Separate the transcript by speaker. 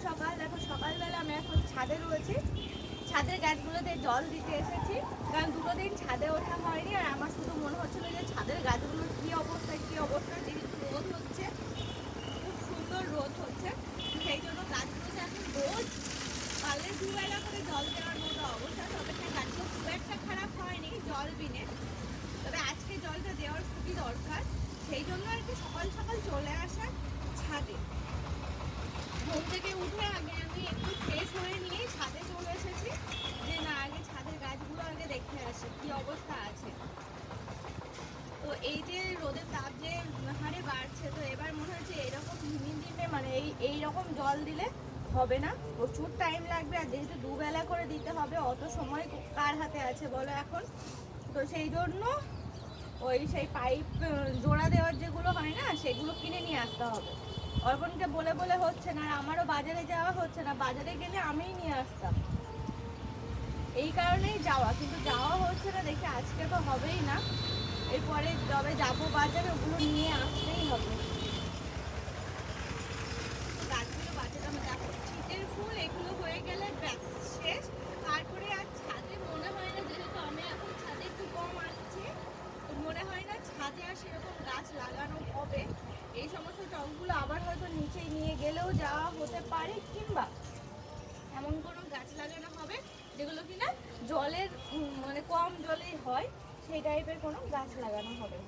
Speaker 1: সকাল। দেখো সকালবেলা আমি এখন ছাদে রয়েছি, ছাদের গাছগুলোতে জল দিতে এসেছি, কারণ 2 দিন ছাদে ওঠা হয়নি। আর আমার শুধু মনে হচ্ছিল যে ছাদের গাছগুলোর কী অবস্থা যেহেতু রোদ হচ্ছে, খুব সুন্দর রোদ হচ্ছে, সেই জন্য গাছগুলোতে এখন রোজ পারলে 2 বেলা করে জল দেওয়ার মতো অবস্থা। তবে হ্যাঁ, গাছগুলো খুব একটা খারাপ হয়নি জল বিনে, তবে আজকে জলটা দেওয়ার খুবই দরকার। সেই জন্য আর কি সকাল সকাল চলে আসা ছাদে। ঘুম থেকে উঠে আগে আমি একটু ফ্রেশ হয়ে নিয়ে ছাদে চলে এসেছি, যে না আগে ছাদের গাছগুলো আগে দেখে আসি কি অবস্থা আছে। তো এই যে রোদের তাপ যে হারে বাড়ছে, তো এবার মনে হচ্ছে এরকম দিনে মানে এই রকম জল দিলে হবে না, প্রচুর টাইম লাগবে। আর যেহেতু 2 বেলা করে দিতে হবে, অত সময় কার হাতে আছে বলো এখন। তো সেই জন্য সেই পাইপ জোড়া দেওয়ার যেগুলো হয় না, সেগুলো কিনে নিয়ে আসতে হবে। অর্পণকে বলে বলে হচ্ছে না, আর আমারও বাজারে যাওয়া হচ্ছে না, বাজারে গেলে আমিই নিয়ে আসতাম, এই কারণেই যাওয়া, কিন্তু যাওয়া হচ্ছে না। দেখি আজকে তো হবেই না, এরপরে যবে যাবো বাজারে ওগুলো নিয়ে আসতেই হবে। গাছগুলো বাজারে আমার দেখো শীতের ফুল, এগুলো হয়ে গেলে ব্যাস শেষ। তারপরে আর ছাদে মনে হয় না, যেহেতু আমি এখন ছাদে একটু কম আসছি, তো মনে হয় না ছাদে আর সেরকম গাছ লাগানো হবে। এই সমস্ত টবগুলো আবার হয়তো নিচে নিয়ে গেলেও যাওয়া হতে পারে, কিংবা এমন কোনো গাছ লাগানো হবে যেগুলো কিনা জলের মানে কম জলেই হয়, সেই টাইপের কোনো গাছ লাগানো হবে।